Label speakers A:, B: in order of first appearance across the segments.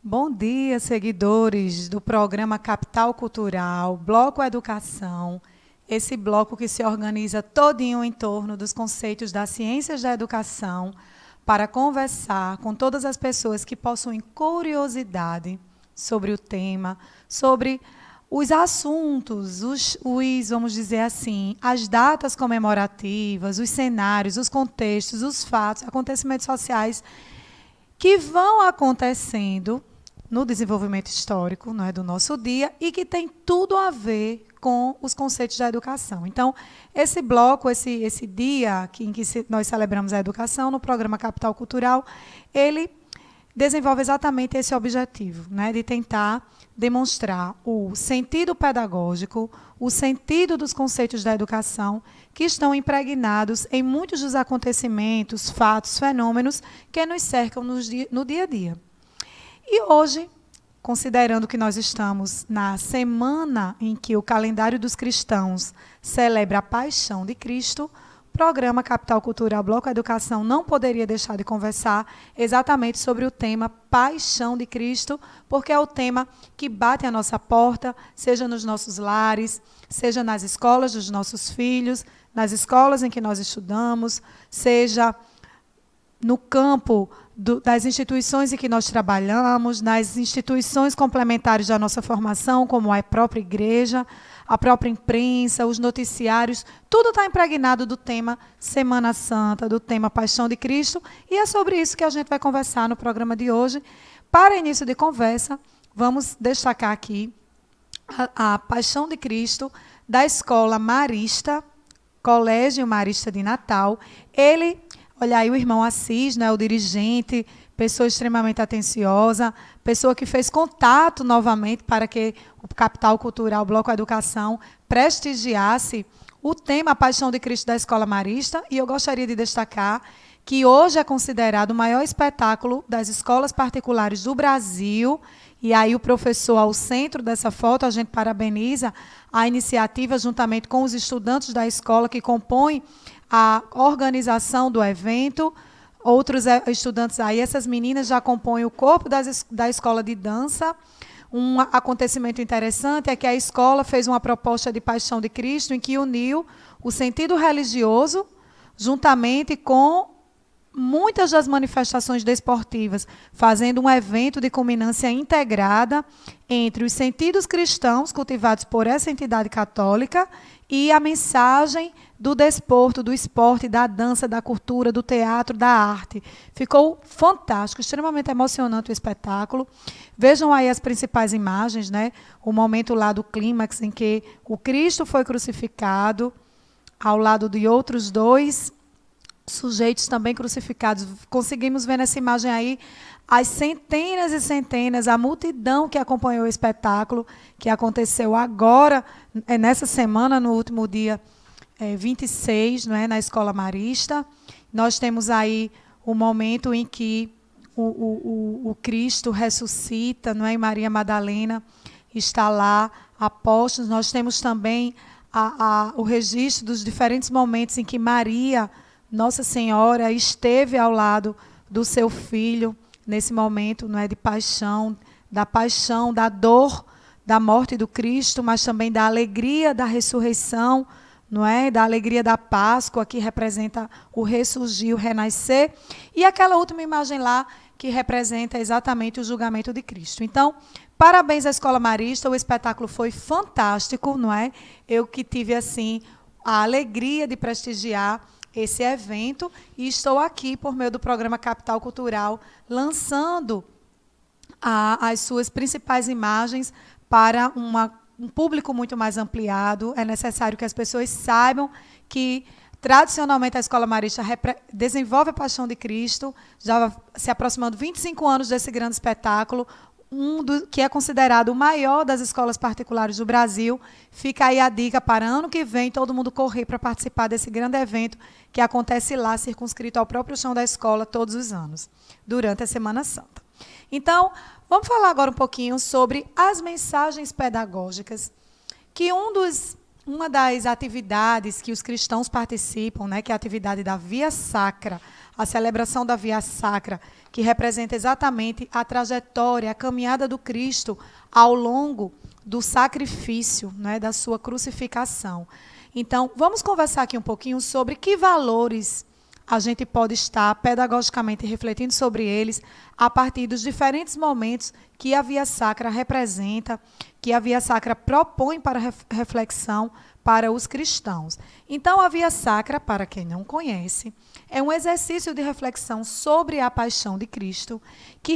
A: Bom dia, seguidores do programa Capital Cultural, Bloco Educação. Esse bloco que se organiza todinho em torno dos conceitos das ciências da educação para conversar com todas as pessoas que possuem curiosidade sobre o tema, sobre os assuntos, vamos dizer assim, as datas comemorativas, os cenários, os contextos, os fatos, acontecimentos sociais que vão acontecendo no desenvolvimento histórico, não é, do nosso dia e que tem tudo a ver com os conceitos da educação. Então, esse bloco, esse dia em que nós celebramos a educação, no programa Capital Cultural, ele desenvolve exatamente esse objetivo, né, de tentar demonstrar o sentido pedagógico, o sentido dos conceitos da educação que estão impregnados em muitos dos acontecimentos, fatos, fenômenos que nos cercam no dia a dia. E hoje, considerando que nós estamos na semana em que o calendário dos cristãos celebra a Paixão de Cristo, o programa Capital Cultural Bloco Educação não poderia deixar de conversar exatamente sobre o tema Paixão de Cristo, porque é o tema que bate à nossa porta, seja nos nossos lares, seja nas escolas dos nossos filhos, nas escolas em que nós estudamos, seja no campo das instituições em que nós trabalhamos, nas instituições complementares da nossa formação, como a própria igreja, a própria imprensa, os noticiários, tudo está impregnado do tema Semana Santa, do tema Paixão de Cristo, e é sobre isso que a gente vai conversar no programa de hoje. Para início de conversa, vamos destacar aqui a Paixão de Cristo da Escola Marista, Colégio Marista de Natal. Olha aí o irmão Assis, né, o dirigente, pessoa extremamente atenciosa, pessoa que fez contato novamente para que o Capital Cultural Bloco Educação prestigiasse o tema Paixão de Cristo da Escola Marista. E eu gostaria de destacar que hoje é considerado o maior espetáculo das escolas particulares do Brasil. E aí o professor, ao centro dessa foto, a gente parabeniza a iniciativa juntamente com os estudantes da escola que compõem a organização do evento. Outros estudantes aí, essas meninas já compõem o corpo da escola de dança. Um acontecimento interessante é que a escola fez uma proposta de Paixão de Cristo em que uniu o sentido religioso juntamente com muitas das manifestações desportivas, fazendo um evento de culminância integrada entre os sentidos cristãos cultivados por essa entidade católica e a mensagem do desporto, do esporte, da dança, da cultura, do teatro, da arte. Ficou fantástico, extremamente emocionante o espetáculo. Vejam aí as principais imagens, né? O momento lá do clímax em que o Cristo foi crucificado, ao lado de outros dois sujeitos também crucificados. Conseguimos ver nessa imagem aí as centenas e centenas, a multidão que acompanhou o espetáculo, que aconteceu agora, nessa semana, no último dia 26, não é, na Escola Marista. Nós temos aí o momento em que o Cristo ressuscita, não é, e Maria Madalena está lá a postos. Nós temos também o registro dos diferentes momentos em que Maria, Nossa Senhora, esteve ao lado do seu filho, nesse momento, não é, de paixão, da dor, da morte do Cristo, mas também da alegria da ressurreição, não é, da alegria da Páscoa, que representa o ressurgir, o renascer, e aquela última imagem lá, que representa exatamente o julgamento de Cristo. Então, parabéns à Escola Marista, o espetáculo foi fantástico, não é? Eu que tive, assim, a alegria de prestigiar esse evento, e estou aqui por meio do programa Capital Cultural, lançando as suas principais imagens para um público muito mais ampliado. É necessário que as pessoas saibam que, tradicionalmente, a Escola Marista desenvolve a Paixão de Cristo, já se aproximando 25 anos desse grande espetáculo, que é considerado o maior das escolas particulares do Brasil. Fica aí a dica para ano que vem todo mundo correr para participar desse grande evento que acontece lá, circunscrito ao próprio chão da escola, todos os anos, durante a Semana Santa. Então, vamos falar agora um pouquinho sobre as mensagens pedagógicas, que um dos uma das atividades que os cristãos participam, né, que é a atividade da Via Sacra, a celebração da Via Sacra, que representa exatamente a trajetória, a caminhada do Cristo ao longo do sacrifício, né, da sua crucificação. Então, vamos conversar aqui um pouquinho sobre que valores a gente pode estar pedagogicamente refletindo sobre eles a partir dos diferentes momentos que a Via Sacra representa, que a Via Sacra propõe para reflexão para os cristãos. Então, a Via Sacra, para quem não conhece, é um exercício de reflexão sobre a paixão de Cristo, que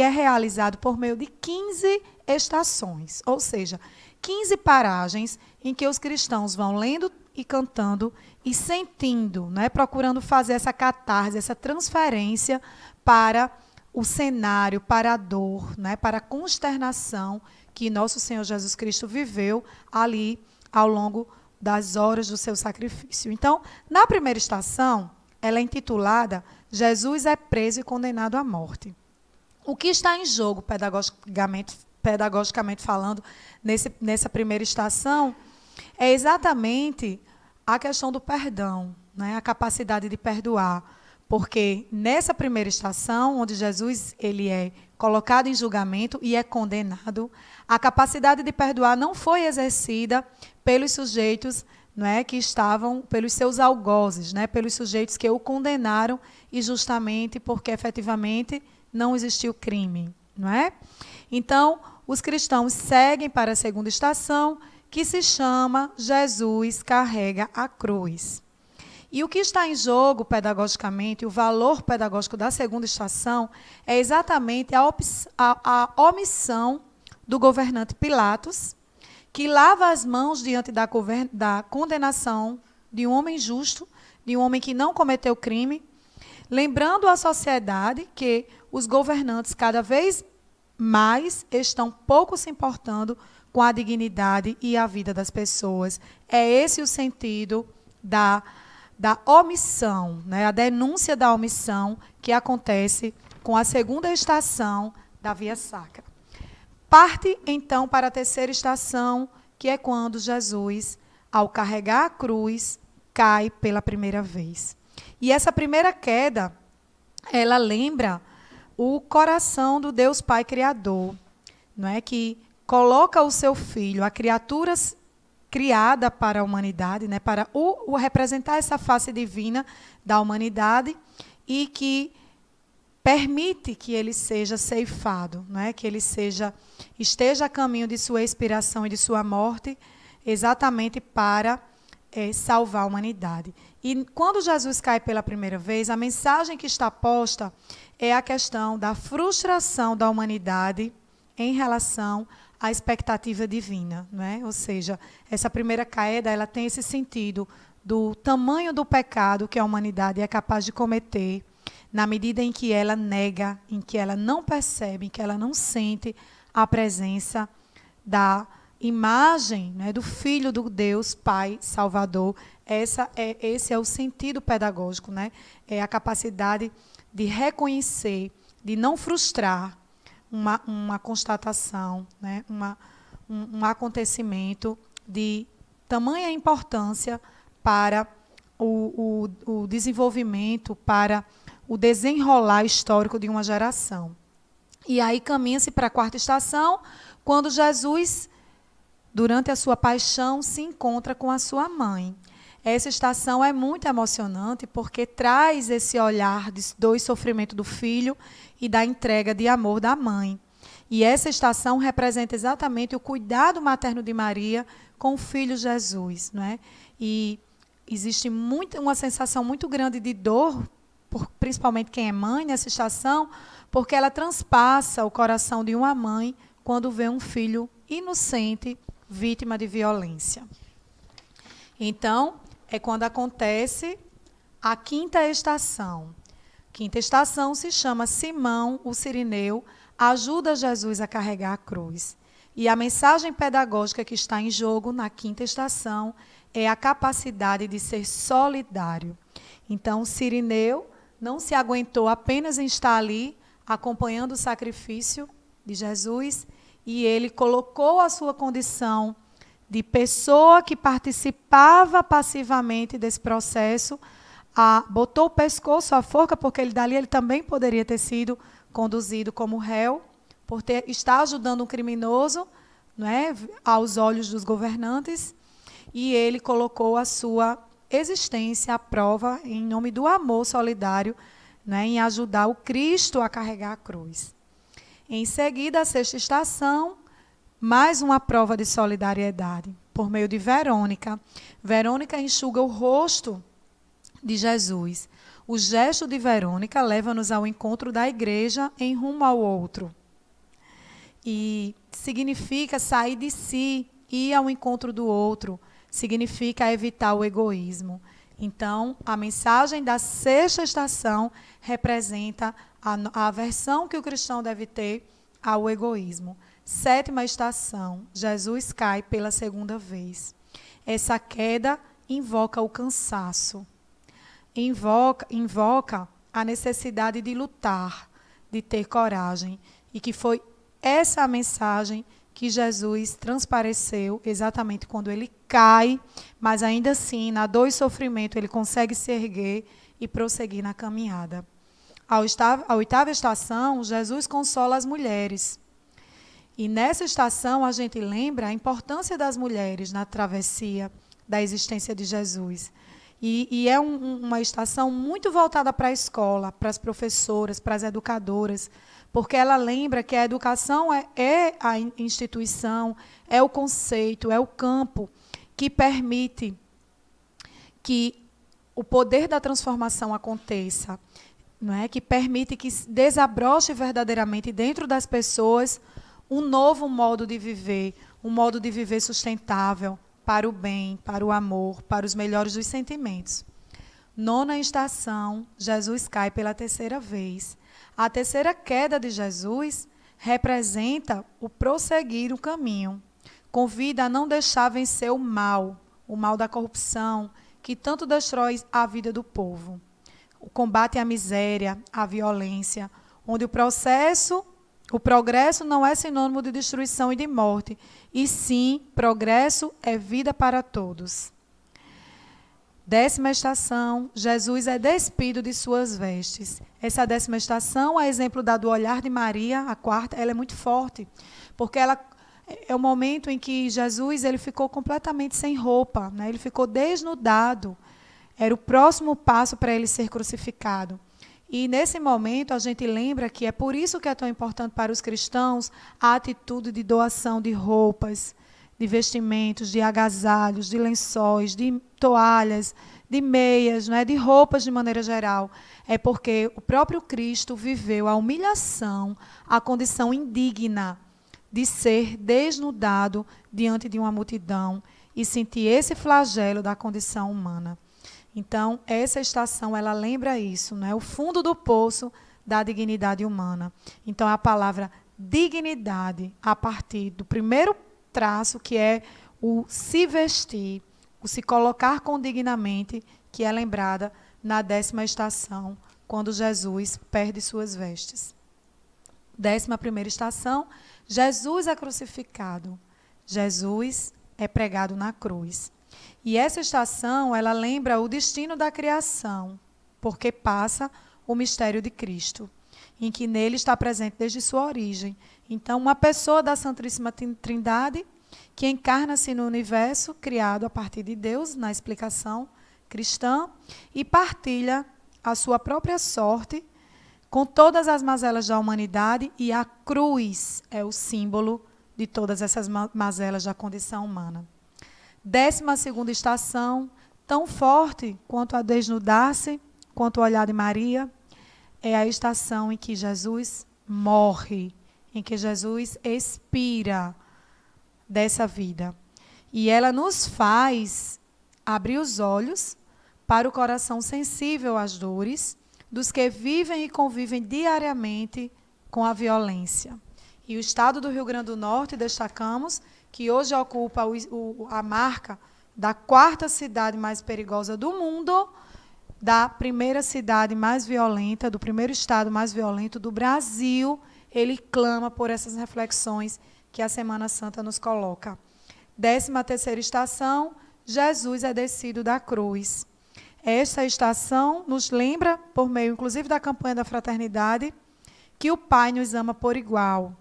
A: é realizado por meio de 15 estações, ou seja, 15 paragens em que os cristãos vão lendo e cantando e sentindo, né, procurando fazer essa catarse, essa transferência para o cenário, para a dor, né, para a consternação que nosso Senhor Jesus Cristo viveu ali ao longo das horas do seu sacrifício. Então, na primeira estação, ela é intitulada Jesus é preso e condenado à morte. O que está em jogo, pedagogicamente falando, nessa primeira estação, é exatamente a questão do perdão, né? A capacidade de perdoar. Porque nessa primeira estação, onde Jesus ele é colocado em julgamento e é condenado, a capacidade de perdoar não foi exercida pelos sujeitos, não é, que estavam, pelos seus algozes, né, pelos sujeitos que o condenaram, e justamente porque efetivamente não existiu crime, não é? Então, os cristãos seguem para a segunda estação, que se chama Jesus carrega a cruz. E o que está em jogo pedagogicamente, o valor pedagógico da segunda estação, é exatamente a omissão do governante Pilatos, que lava as mãos diante da condenação de um homem justo, de um homem que não cometeu crime, lembrando à sociedade que os governantes cada vez mais estão pouco se importando com a dignidade e a vida das pessoas. É esse o sentido da omissão, né? A denúncia da omissão que acontece com a segunda estação da Via Sacra. Parte, então, para a terceira estação, que é quando Jesus, ao carregar a cruz, cai pela primeira vez. E essa primeira queda, ela lembra o coração do Deus Pai Criador, não é? Que coloca o seu filho, a criatura criada para a humanidade, né? Para representar essa face divina da humanidade, e que permite que ele seja ceifado, né? Que ele esteja a caminho de sua expiração e de sua morte, exatamente para salvar a humanidade. E quando Jesus cai pela primeira vez, a mensagem que está posta é a questão da frustração da humanidade em relação à expectativa divina, né? Ou seja, essa primeira queda, ela tem esse sentido do tamanho do pecado que a humanidade é capaz de cometer, na medida em que ela nega, em que ela não percebe, em que ela não sente a presença da imagem, né, do Filho do Deus Pai Salvador. Esse é o sentido pedagógico, né? É a capacidade de reconhecer, de não frustrar uma constatação, né? Um acontecimento de tamanha importância para o desenvolvimento, para o desenrolar histórico de uma geração. E aí caminha-se para a quarta estação, quando Jesus, durante a sua paixão, se encontra com a sua mãe. Essa estação é muito emocionante porque traz esse olhar do sofrimento do filho e da entrega de amor da mãe. E essa estação representa exatamente o cuidado materno de Maria com o filho Jesus, não é? E existe uma sensação muito grande de dor, principalmente quem é mãe nessa estação, porque ela transpassa o coração de uma mãe quando vê um filho inocente vítima de violência. Então, é quando acontece a quinta estação. Quinta estação se chama Simão, o Cirineu, ajuda Jesus a carregar a cruz. E a mensagem pedagógica que está em jogo na quinta estação é a capacidade de ser solidário. Então, Cirineu não se aguentou apenas em estar ali, acompanhando o sacrifício de Jesus, e ele colocou a sua condição de pessoa que participava passivamente desse processo, botou o pescoço à forca, porque ele também poderia ter sido conduzido como réu, por estar ajudando um criminoso, não é, aos olhos dos governantes, e ele colocou a sua existência à prova em nome do amor solidário, né, em ajudar o Cristo a carregar a cruz. Em seguida, a sexta estação, mais uma prova de solidariedade, por meio de Verônica. Verônica enxuga o rosto de Jesus. O gesto de Verônica leva-nos ao encontro da igreja em rumo ao outro. E significa sair de si, ir ao encontro do outro, significa evitar o egoísmo. Então, a mensagem da sexta estação representa a aversão que o cristão deve ter ao egoísmo. Sétima estação, Jesus cai pela segunda vez. Essa queda invoca o cansaço, invoca a necessidade de lutar, de ter coragem, e que foi essa a mensagem que Jesus transpareceu exatamente quando ele cai, mas ainda assim, na dor e sofrimento, ele consegue se erguer e prosseguir na caminhada. A oitava estação, Jesus consola as mulheres. E nessa estação a gente lembra a importância das mulheres na travessia da existência de Jesus. E é uma estação muito voltada para a escola, para as professoras, para as educadoras, porque ela lembra que a educação é a instituição, é o conceito, é o campo que permite que o poder da transformação aconteça, não é? Que permite que desabroche verdadeiramente dentro das pessoas um novo modo de viver, um modo de viver sustentável, para o bem, para o amor, para os melhores dos sentimentos. Nona estação, Jesus cai pela terceira vez. A terceira queda de Jesus representa o prosseguir o caminho. Convida a não deixar vencer o mal da corrupção, que tanto destrói a vida do povo. O combate à miséria, à violência, onde o progresso não é sinônimo de destruição e de morte, e sim, progresso é vida para todos. Décima estação, Jesus é despido de suas vestes. Essa décima estação, a exemplo do olhar de Maria, a quarta, ela é muito forte, porque ela é o momento em que Jesus ele ficou completamente sem roupa, né? Ele ficou desnudado. Era o próximo passo para ele ser crucificado. E nesse momento a gente lembra que é por isso que é tão importante para os cristãos a atitude de doação de roupas, de vestimentos, de agasalhos, de lençóis, de toalhas, de meias, não é? De roupas de maneira geral. É porque o próprio Cristo viveu a humilhação, a condição indigna de ser desnudado diante de uma multidão e sentir esse flagelo da condição humana. Então, essa estação, ela lembra isso, não é? O fundo do poço da dignidade humana. Então, a palavra dignidade, a partir do primeiro traço, que é o se vestir, o se colocar condignamente, que é lembrada na décima estação, quando Jesus perde suas vestes. 11ª estação, Jesus é crucificado. Jesus é pregado na cruz. E essa estação, ela lembra o destino da criação, porque passa o mistério de Cristo, em que nele está presente desde sua origem. Então, uma pessoa da Santíssima Trindade, que encarna-se no universo criado a partir de Deus, na explicação cristã, e partilha a sua própria sorte com todas as mazelas da humanidade, e a cruz é o símbolo de todas essas mazelas da condição humana. 12ª estação, tão forte quanto a desnudar-se, quanto o olhar de Maria, é a estação em que Jesus morre, em que Jesus expira dessa vida. E ela nos faz abrir os olhos para o coração sensível às dores dos que vivem e convivem diariamente com a violência. E o estado do Rio Grande do Norte, destacamos, que hoje ocupa a marca da 4ª cidade mais perigosa do mundo, da primeira cidade mais violenta, do primeiro estado mais violento do Brasil. Ele clama por essas reflexões que a Semana Santa nos coloca. 13ª estação, Jesus é descido da cruz. Esta estação nos lembra, por meio inclusive da campanha da fraternidade, que o Pai nos ama por igual,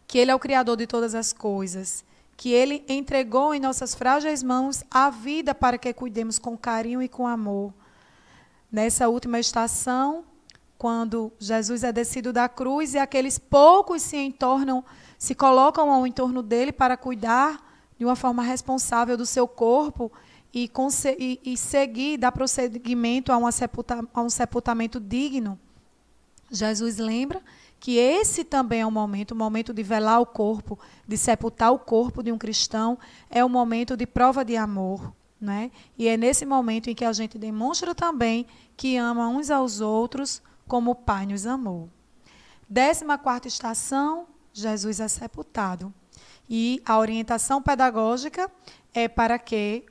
A: que Ele é o Criador de todas as coisas, que Ele entregou em nossas frágeis mãos a vida para que cuidemos com carinho e com amor. Nessa última estação, quando Jesus é descido da cruz e aqueles poucos se colocam ao entorno dele para cuidar de uma forma responsável do seu corpo e seguir, dar prosseguimento a um sepultamento digno, Jesus lembra que esse também é o momento de velar o corpo, de sepultar o corpo de um cristão, é um momento de prova de amor, né? E é nesse momento em que a gente demonstra também que ama uns aos outros como o Pai nos amou. 14ª estação, Jesus é sepultado. E a orientação pedagógica é para que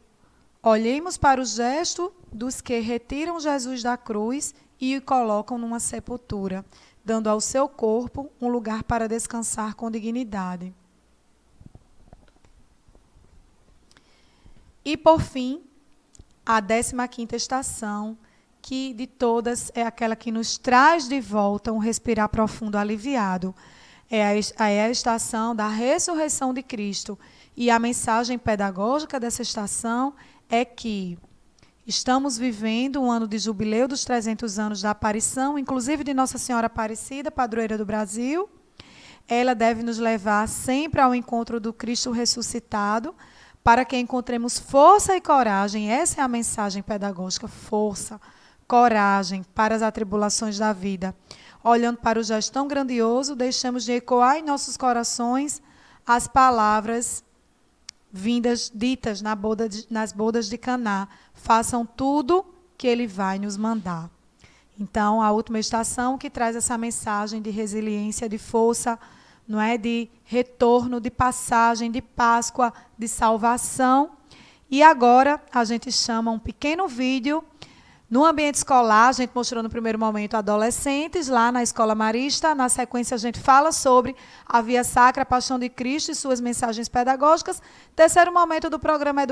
A: olhemos para o gesto dos que retiram Jesus da cruz e o colocam numa sepultura, dando ao seu corpo um lugar para descansar com dignidade. E, por fim, a 15ª estação, que de todas é aquela que nos traz de volta um respirar profundo aliviado. É a estação da ressurreição de Cristo. E a mensagem pedagógica dessa estação é que estamos vivendo um ano de jubileu dos 300 anos da aparição, inclusive de Nossa Senhora Aparecida, padroeira do Brasil. Ela deve nos levar sempre ao encontro do Cristo ressuscitado, para que encontremos força e coragem. Essa é a mensagem pedagógica: força, coragem para as atribulações da vida. Olhando para o gesto tão grandioso, deixamos de ecoar em nossos corações as palavras ditas nas bodas de Caná: façam tudo que Ele vai nos mandar. Então, a última estação que traz essa mensagem de resiliência, de força, não é, de retorno, de passagem, de Páscoa, de salvação. E agora a gente chama um pequeno vídeo no ambiente escolar. A gente mostrou no primeiro momento adolescentes lá na Escola Marista. Na sequência a gente fala sobre a Via Sacra, a Paixão de Cristo e suas mensagens pedagógicas. Terceiro momento do programa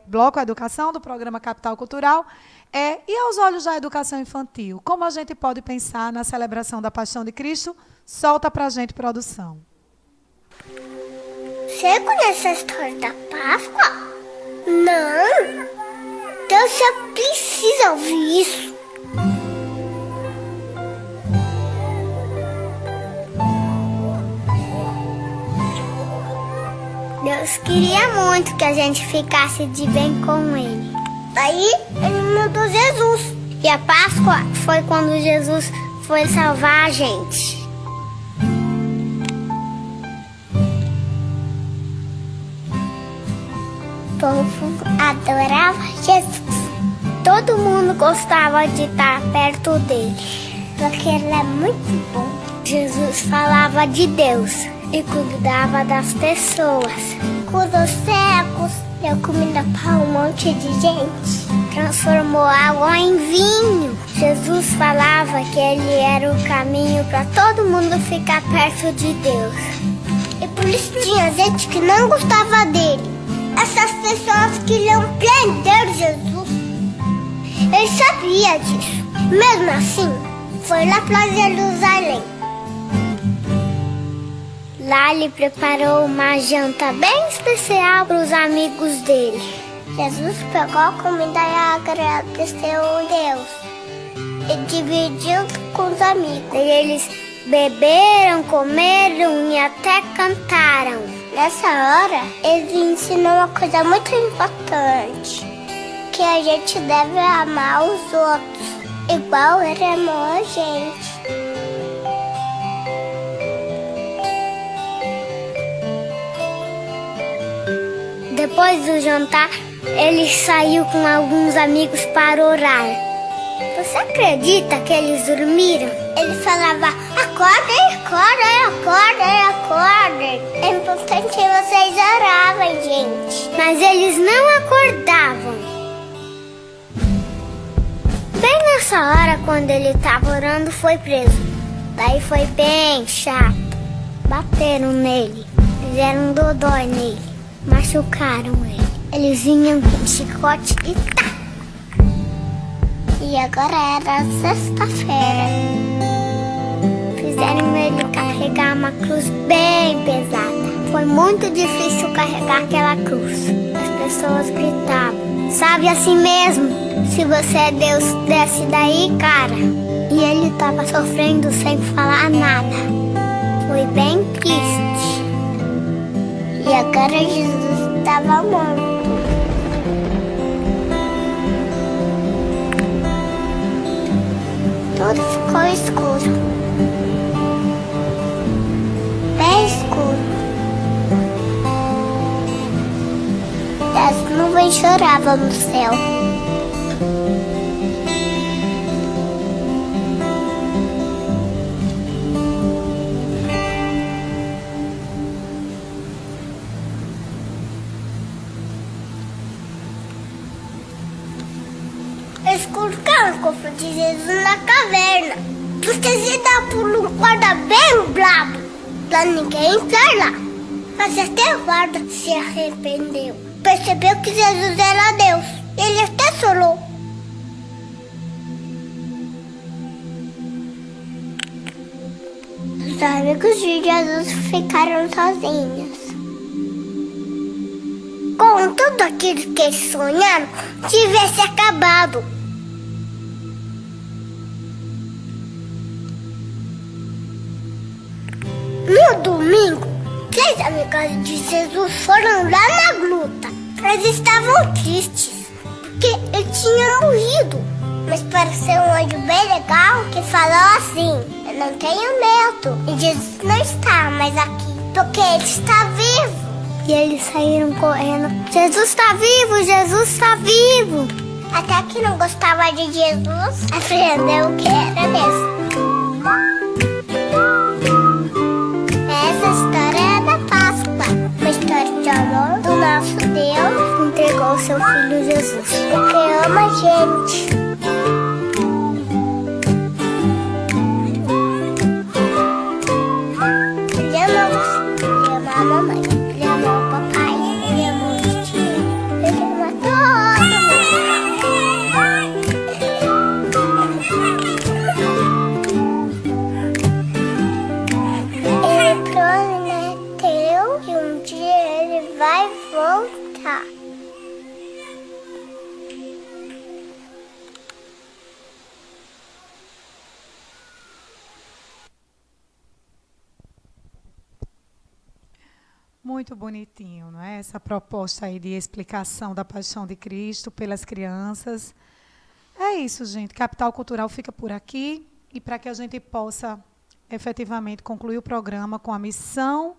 A: Bloco Educação, do programa Capital Cultural. E aos olhos da educação infantil, como a gente pode pensar na celebração da Paixão de Cristo? Solta pra gente, produção.
B: Você conhece a história da Páscoa? Não? Então você precisa ouvir isso. Deus queria muito que a gente ficasse de bem com Ele. Daí Ele mandou Jesus. E a Páscoa foi quando Jesus foi salvar a gente. O povo adorava Jesus. Todo mundo gostava de estar perto dele, porque ele é muito bom. Jesus falava de Deus e cuidava das pessoas. Curou cegos, deu comida para um monte de gente. Transformou água em vinho. Jesus falava que ele era o caminho para todo mundo ficar perto de Deus. E por isso tinha gente que não gostava dele. Essas pessoas queriam prender Jesus. Ele sabia disso. Mesmo assim, foi lá para Jerusalém. Lá ele preparou uma janta bem especial para os amigos dele. Jesus pegou a comida e agradeceu a Deus. E dividiu com os amigos. E eles beberam, comeram e até cantaram. Nessa hora, ele ensinou uma coisa muito importante. Que a gente deve amar os outros, igual ele amou a gente. Depois do jantar, ele saiu com alguns amigos para orar. Você acredita que eles dormiram? Ele falava: acordem, acordem, acordem, acordem. É importante que vocês oravam, gente. Mas eles não acordavam. Bem nessa hora, quando ele estava orando, foi preso. Daí foi bem chato. Bateram nele. fizeram dodói nele, machucaram ele. Eles vinham com chicote e tá. E agora era sexta-feira. Fizeram ele carregar uma cruz bem pesada. Foi muito difícil carregar aquela cruz. As pessoas gritavam: sabe assim mesmo? Se você é Deus, desce daí, cara. E ele estava sofrendo sem falar nada. Foi bem triste. E agora Jesus estava morto. Tudo ficou escuro. Bem escuro. E as nuvens choravam no céu. Eles colocaram o corpo de Jesus na caverna, porque se dá por um guarda bem brabo, pra ninguém entrar lá. Mas até o guarda se arrependeu, percebeu que Jesus era Deus. Ele até chorou. Os amigos de Jesus ficaram sozinhos. Com tudo aquilo que eles sonharam, tivesse acabado. No domingo, 3 amigas de Jesus foram lá na gruta. Eles estavam tristes, porque ele tinha morrido. Mas pareceu um anjo bem legal que falou assim: eu não tenho medo. E Jesus não está mais aqui, porque ele está vivo. E eles saíram correndo: Jesus está vivo, Jesus está vivo. Até que não gostava de Jesus, aprendeu que era mesmo. Essa história é da Páscoa, uma história de amor do nosso Deus que entregou o seu Filho Jesus, porque ama a gente. Ele ama você, ele ama a mamãe, ele ama o papai, ele ama o tio, ele ama todo mundo. Ele prometeu que um dia ele vai voltar.
A: Muito bonitinho, não é? Essa proposta aí de explicação da paixão de Cristo pelas crianças. É isso, gente. Capital Cultural fica por aqui. E para que a gente possa efetivamente concluir o programa com a missão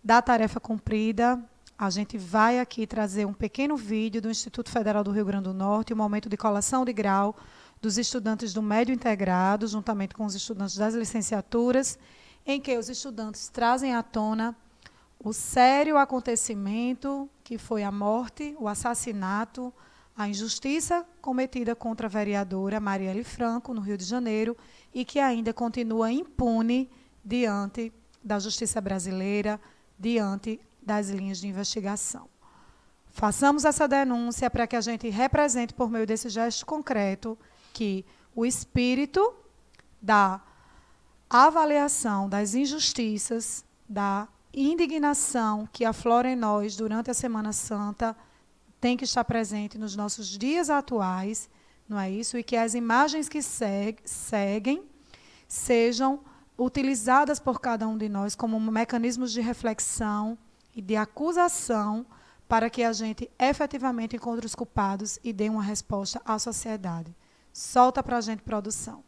A: da tarefa cumprida, a gente vai aqui trazer um pequeno vídeo do Instituto Federal do Rio Grande do Norte, um momento de colação de grau dos estudantes do médio integrado, juntamente com os estudantes das licenciaturas, em que os estudantes trazem à tona o sério acontecimento que foi a morte, o assassinato, a injustiça cometida contra a vereadora Marielle Franco, no Rio de Janeiro, e que ainda continua impune diante da justiça brasileira, diante das linhas de investigação. Façamos essa denúncia para que a gente represente, por meio desse gesto concreto, que o espírito da avaliação das injustiças, da indignação que aflora em nós durante a Semana Santa tem que estar presente nos nossos dias atuais, não é isso? E que as imagens que seguem sejam utilizadas por cada um de nós como mecanismos de reflexão e de acusação para que a gente efetivamente encontre os culpados e dê uma resposta à sociedade. Solta para a gente, produção.